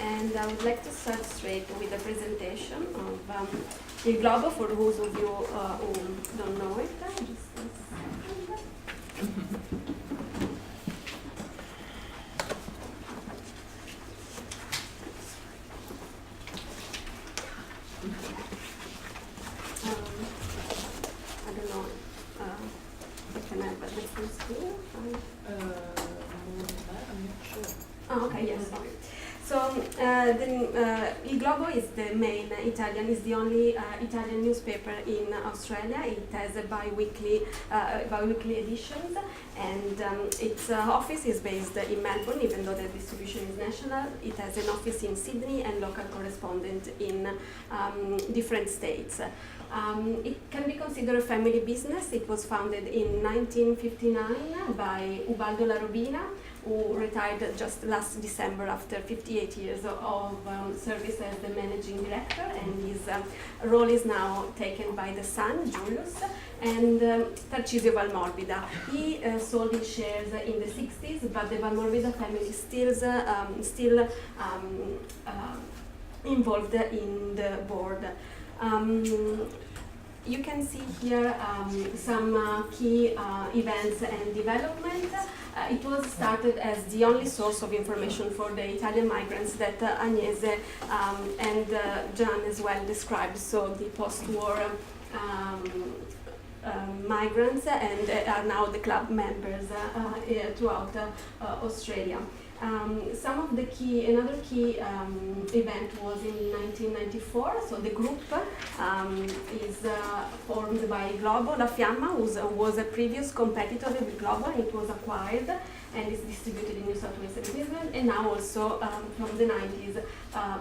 and I would like to start straight with a presentation of Il Globo, for those of you who don't know it. I don't know if I can have a different screen. I'm not sure. Oh, okay, yes, sorry. So Il Globo is the main Italian, is the only Italian newspaper in Australia. It has a bi-weekly editions, and its office is based in Melbourne, even though the distribution is national. It has an office in Sydney and local correspondent in different states. It can be considered a family business. It was founded in 1959 by Ubaldo La Robina, who retired just last December after 58 years of service as the managing director, and his role is now taken by the son, Julius, and Tarcisio Valmorbida. He sold his shares in the 60s, but the Valmorbida family is still involved in the board. You can see here some key events and development. It was started as the only source of information for the Italian migrants that Agnese and Gian as well described, so the post-war migrants, and are now the club members throughout Australia. Another key event was in 1994, so the group is formed by Globo, La Fiamma, who was a previous competitor with Globo, and it was acquired and is distributed in New South Wales and Queensland, and now also from the 90s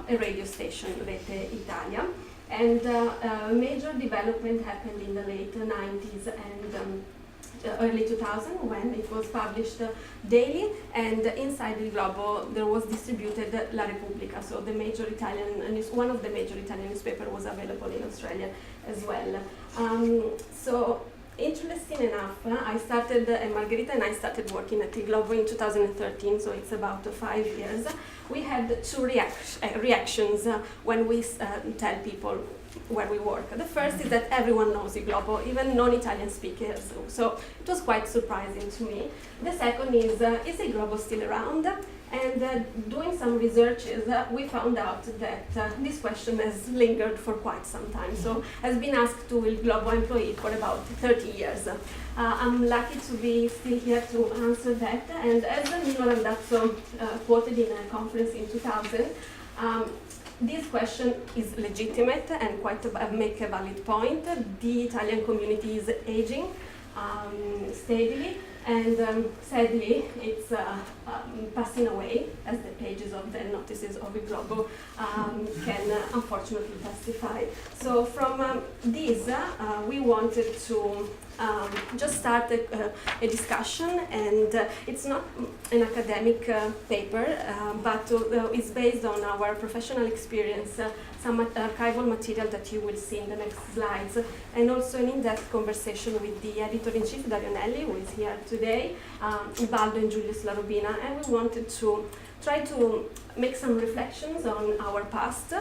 a radio station, Rete Italia. And a major development happened in the late 90s and early 2000, when it was published daily, and inside Il Globo there was distributed La Repubblica, so the major one of the major Italian newspapers was available in Australia as well. So interesting enough, Margherita and I started working at Il Globo in 2013, so it's about 5 years. We had two reactions when we tell people where we work. The first is that everyone knows Il Globo, even non-Italian speakers, so it was quite surprising to me. The second is Il Globo still around? And doing some researches, we found out that this question has lingered for quite some time, so has been asked to Il Globo employee for about 30 years. I'm lucky to be still here to answer that, and as Nino Landazzo quoted in a conference in 2000, this question is legitimate and make a valid point. The Italian community is aging steadily, and sadly it's passing away, as the pages of the notices of Il Globo can unfortunately testify. So from this we wanted to just start a discussion, and it's not an academic paper, but it's based on our professional experience, some archival material that you will see in the next slides, and also an in-depth conversation with the editor-in-chief, Dario Nelli, who is here today, Ubaldo and Julius La Robina, and we wanted to try to make some reflections on our past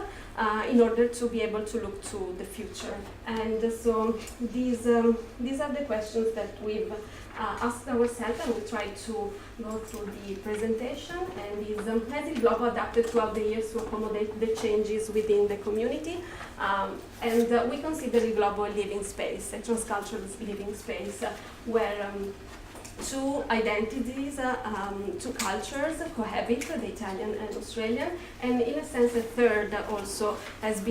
in order to be able to look to the future. And so these are the questions that we've asked ourselves, and we try to go through the presentation. And has Il Globo adapted throughout the years to accommodate the changes within the community? And we consider Il Globo a living space, a transcultural living space, where two identities, two cultures cohabit, the Italian and Australian, and in a sense a third also has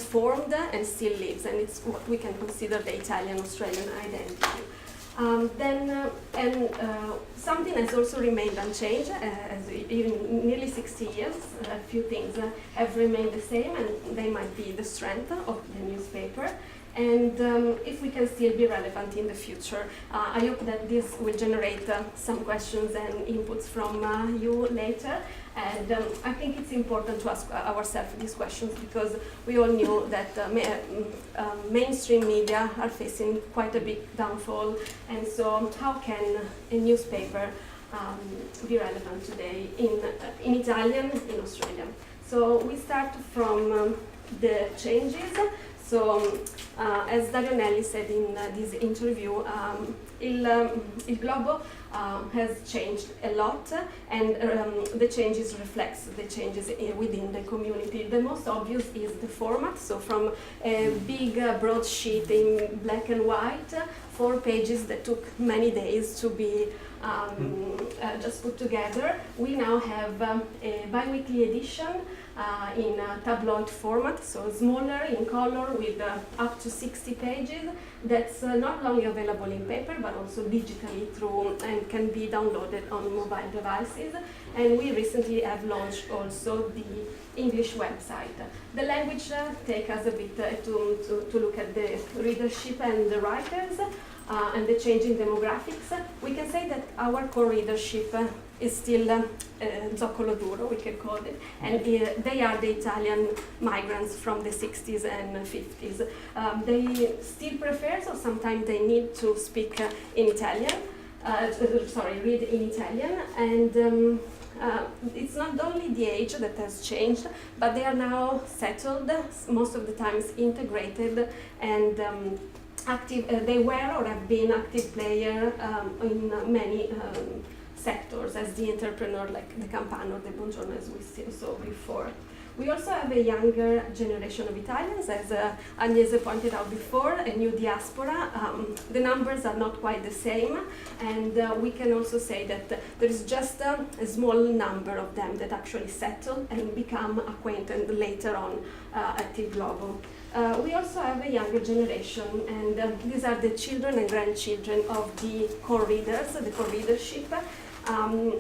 formed and still lives, and it's what we can consider the Italian-Australian identity. Something has also remained unchanged, as even nearly 60 years, a few things have remained the same, and they might be the strength of the newspaper. And if we can still be relevant in the future. I hope that this will generate some questions and inputs from you later. And I think it's important to ask ourselves these questions, because we all knew that mainstream media are facing quite a big downfall. And so how can a newspaper be relevant today in Italian in Australia. So we start from the changes. So as Dario Nelli said in this interview, Il Globo has changed a lot, and the changes reflects the changes within the community. The most obvious is the format. So from a big broadsheet in black and white, 4 pages that took many days to be just put together, we now have a bi-weekly edition in tabloid format, so smaller in color with up to 60 pages. That's not only available in paper but also digitally through and can be downloaded on mobile devices. And we recently have launched also the English website. The language take us a bit to look at the readership and the writers and the changing demographics. We can say that our core readership is still zoccolo duro, we can call it, and they are the Italian migrants from the 60s and 50s. They still prefer, so sometimes they need to speak in Italian, read in Italian, and it's not only the age that has changed, but they are now settled, most of the times integrated, and active. They were or have been active player in many sectors as the entrepreneur, like the Campano, the Buongiorno, as we saw before. We also have a younger generation of Italians, as Agnese pointed out before, a new diaspora. The numbers are not quite the same, and we can also say that there is just a small number of them that actually settle and become acquainted later on at Il Globo. We also have a younger generation, and these are the children and grandchildren of the core readers, the core readership, and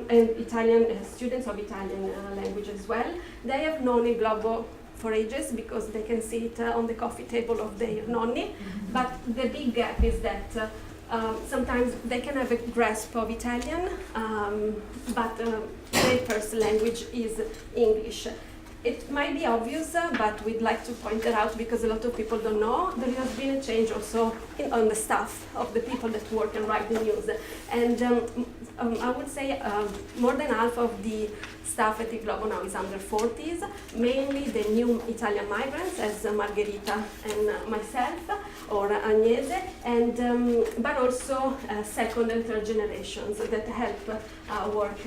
Italian students of Italian language as well. They have known Il Globo for ages because they can see it on the coffee table of their nonni. But the big gap is that sometimes they can have a grasp of Italian, but their first language is English. It might be obvious, but we'd like to point it out because a lot of people don't know. There has been a change also on the staff of the people that work and write the news. And I would say more than half of the staff at Il Globo now is under 40s, mainly the new Italian migrants, as Margherita and myself, or Agnese, and but also second and third generations that help work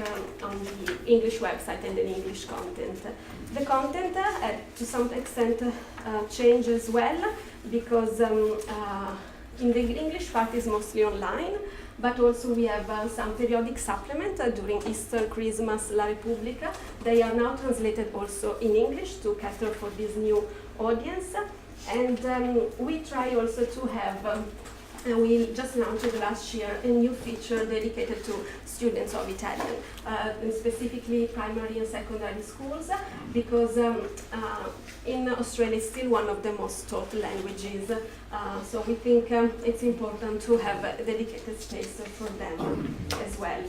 on the English website and the English content. The content, to some extent, change as well, because in the English part is mostly online, but also we have some periodic supplement during Easter, Christmas, La Repubblica. They are now translated also in English to cater for this new audience. And we try also to have, we just launched last year a new feature dedicated to students of Italian, and specifically primary and secondary schools, because in Australia it's still one of the most taught languages. So we think it's important to have a dedicated space for them as well.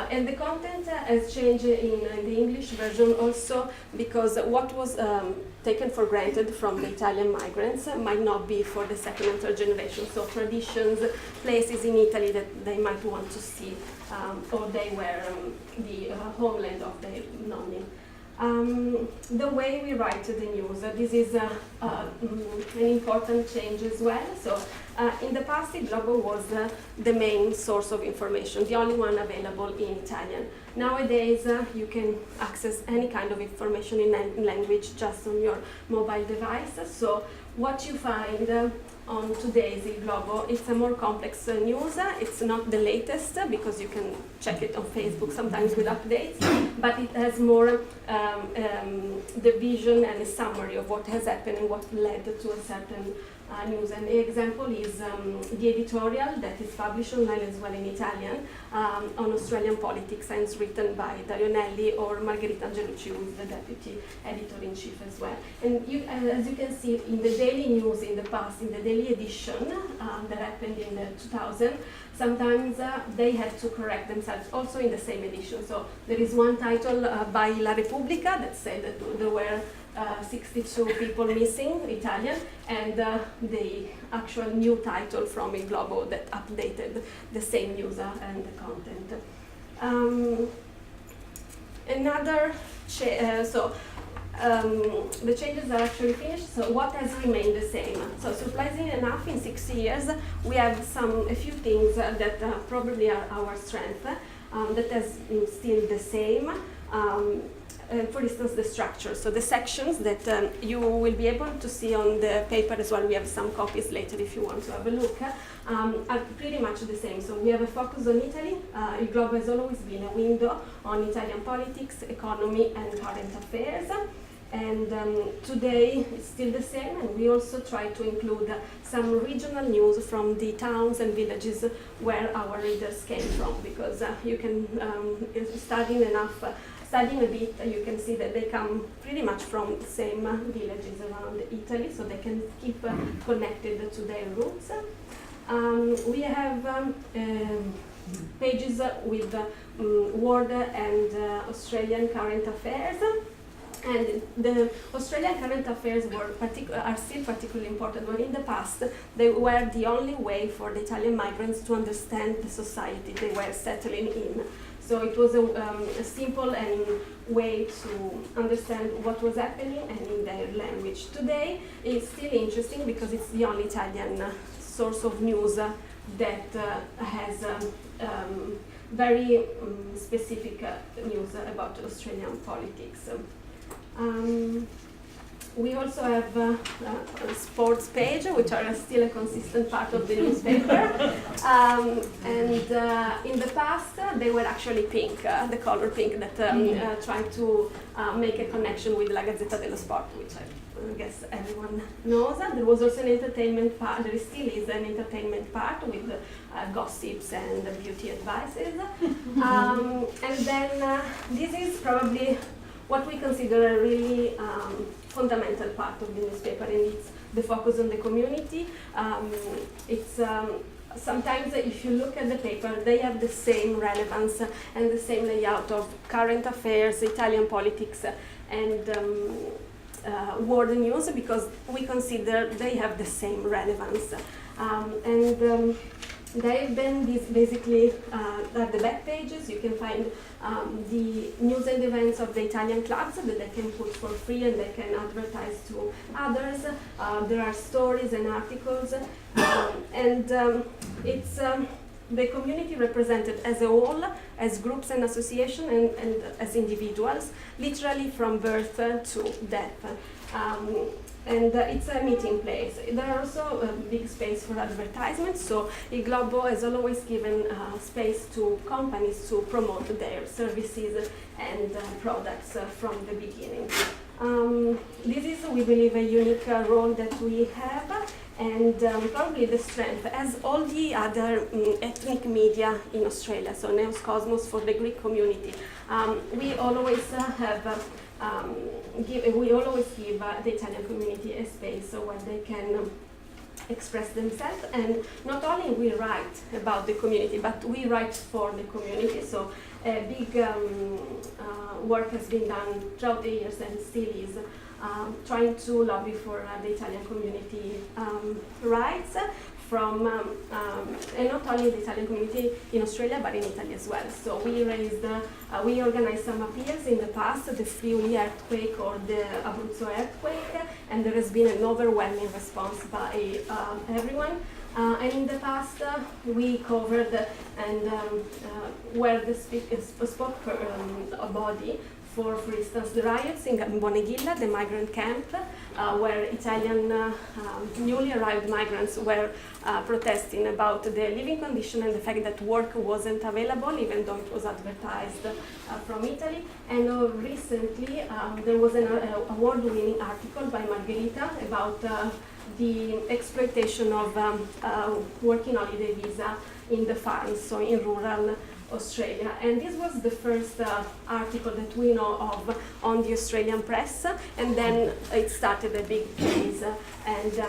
And the content has changed in the English version also, because what was taken for granted from the Italian migrants might not be for the second and third generation. So traditions, places in Italy that they might want to see, or they were the homeland of their nonni. The way we write the news, this is an important change as well. So in the past, Il Globo was the main source of information, the only one available in Italian. Nowadays, you can access any kind of information in language just on your mobile device. So what you find on today's Il Globo, it's a more complex news. It's not the latest because you can check it on Facebook sometimes with updates, but it has more the vision and a summary of what has happened and what led to a certain news. And the example is the editorial that is published online as well in Italian on Australian politics, and it's written by Dario Nelli or Margherita Angelucci, who is the deputy editor-in-chief as well. And you, as you can see in the daily news in the past, in the daily edition that happened in 2000, sometimes they had to correct themselves also in the same edition. So there is one title by La Repubblica that said that there were 62 people missing, Italian, and the actual new title from Il Globo that updated the same news and the content. The changes are actually finished, so what has remained the same? So surprisingly enough, in 6 years, we have a few things that probably are our strength, that has still the same. For instance, the structure. So the sections that you will be able to see on the paper as well, we have some copies later if you want to have a look, are pretty much the same. So we have a focus on Italy. Il Globo has always been a window on Italian politics, economy, and current affairs. And today it's still the same, and we also try to include some regional news from the towns and villages where our readers came from, because you can, studying a bit, you can see that they come pretty much from the same villages around Italy, so they can keep connected to their roots. We have pages with world and Australian current affairs. And the Australian current affairs are still particularly important, but in the past they were the only way for the Italian migrants to understand the society they were settling in. So it was a simple way to understand what was happening and in their language. Today it's still interesting because it's the only Italian source of news that has very specific news about Australian politics. We also have a sports page, which are still a consistent part of the newspaper. In the past, they were actually pink, the color pink that tried to make a connection with La Gazzetta dello Sport, which I guess everyone knows. There was also an entertainment part, there still is an entertainment part with gossips and beauty advices. And then this is probably what we consider a really fundamental part of the newspaper, and it's the focus on the community. Sometimes if you look at the paper, they have the same relevance and the same layout of current affairs, Italian politics, and world news, because we consider they have the same relevance. They've been basically at the back pages. You can find the news and events of the Italian clubs that they can put for free and they can advertise to others. There are stories and articles, it's the community represented as a whole, as groups and associations, and as individuals, literally from birth to death. It's a meeting place. There are also a big space for advertisements, so Il Globo has always given space to companies to promote their services and products from the beginning. This is, we believe, a unique role that we have, and probably the strength, as all the other ethnic media in Australia, so Neos Cosmos for the Greek community, we always give the Italian community a space where they can express themselves, and not only we write about the community, but we write for the community. So a big work has been done throughout the years and still is trying to lobby for the Italian community rights from, and not only the Italian community in Australia, but in Italy as well. So we organized some appeals in the past, the Friuli earthquake or the Abruzzo earthquake, and there has been an overwhelming response by everyone. And in the past, we covered and were the spoke a body for instance, the riots in Bonegilla, the migrant camp, where Italian newly arrived migrants were protesting about their living condition and the fact that work wasn't available, even though it was advertised from Italy. And recently, there was an award-winning article by Margherita about the exploitation of working holiday visa in the farms, so in rural Australia. And this was the first article that we know of on the Australian press, and then it started a big case and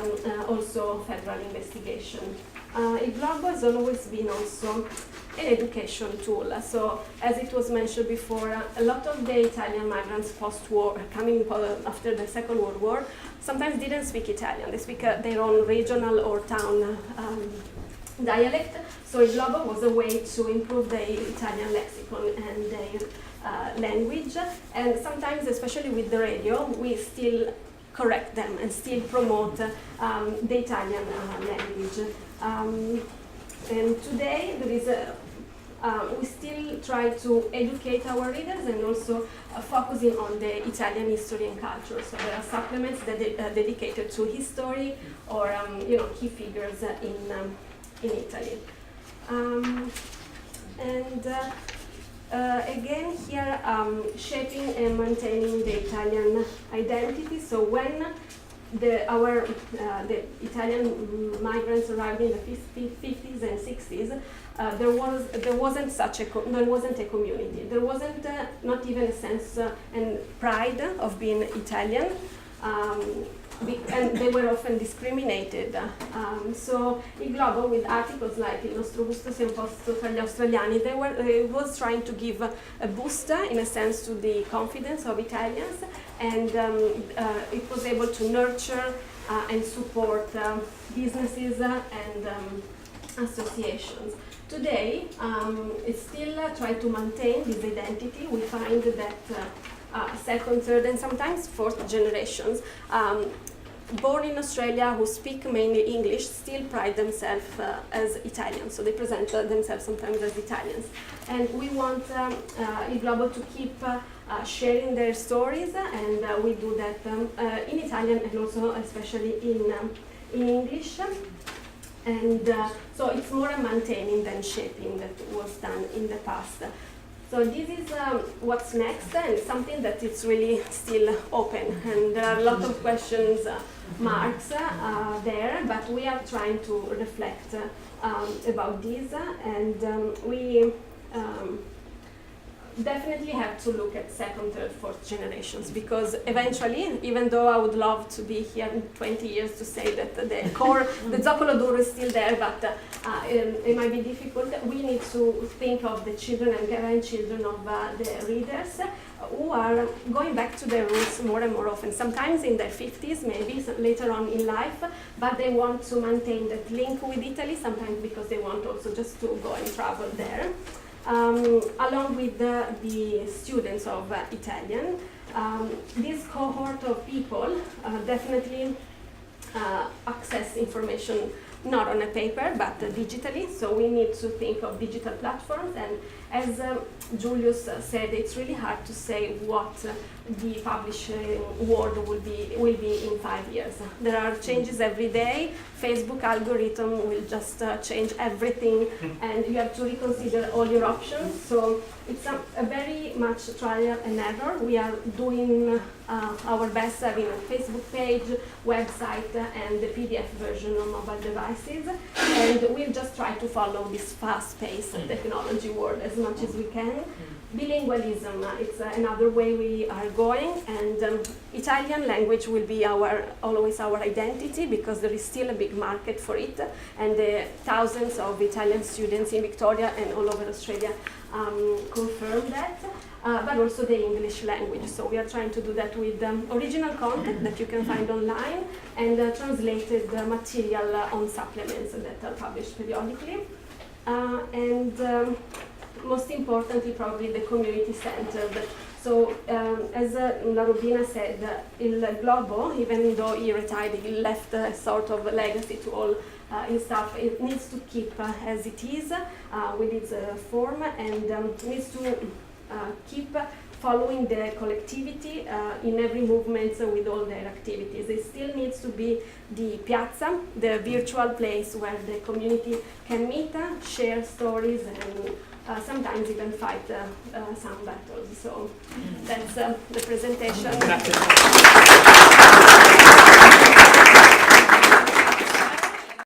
also federal investigation. Il Globo has always been also an education tool. So, as it was mentioned before, a lot of the Italian migrants post-war, coming after the Second World War, sometimes didn't speak Italian. They speak their own regional or town dialect. So Il Globo was a way to improve the Italian lexicon and their language. And sometimes, especially with the radio, we still correct them and still promote the Italian language. And today there is we still try to educate our readers and also focusing on the Italian history and culture. So there are supplements that are dedicated to history or key figures in Italy. Again here, shaping and maintaining the Italian identity. So when the Italian migrants arrived in the 50s and 60s, there wasn't a community. There wasn't not even a sense and pride of being Italian, and they were often discriminated. So Il Globo, with articles like Il nostro gusto si è imposto tra gli australiani, was trying to give a boost, in a sense, to the confidence of Italians, and it was able to nurture and support businesses and associations. Today, it still tries to maintain this identity. We find that second, third, and sometimes fourth generations born in Australia who speak mainly English still pride themselves as Italians. So they present themselves sometimes as Italians. And we want Il Globo to keep sharing their stories, and we do that in Italian and also especially in English. And so it's more a maintaining than shaping that was done in the past. So this is what's next, and something that is really still open. And there are a lot of questions marks there, but we are trying to reflect about this, and we definitely have to look at second, third, fourth generations, because eventually, even though I would love to be here in 20 years to say that the core, the Zoccolo Duro is still there, but it might be difficult. We need to think of the children and grandchildren of the readers who are going back to their roots more and more often, sometimes in their 50s, maybe later on in life, but they want to maintain that link with Italy, sometimes because they want also just to go and travel there. Along with the students of Italian. This cohort of people definitely access information not on a paper but digitally, so we need to think of digital platforms, and as Julius said, it's really hard to say what the publishing world will be in 5 years. There are changes every day. Facebook algorithm will just change everything, and you have to reconsider all your options. So it's a very much trial and error. We are doing our best, having a Facebook page, website, and the PDF version on mobile devices, and we'll just try to follow this fast-paced technology world as much as we can. Bilingualism, it's another way we are going, and Italian language will be always our identity, because there is still a big market for it, and thousands of Italian students in Victoria and all over Australia confirm that, but also the English language. So we are trying to do that with original content that you can find online, and translated material on supplements that are published periodically. Most importantly, probably the community-centered. So, as La Rubina said, Il Globo, even though he retired, he left a sort of legacy to all his stuff. It needs to keep as it is, with its form, and needs to keep following the collectivity in every movement with all their activities. It still needs to be the piazza, the virtual place where the community can meet, share stories, and sometimes even fight some battles. So that's the presentation.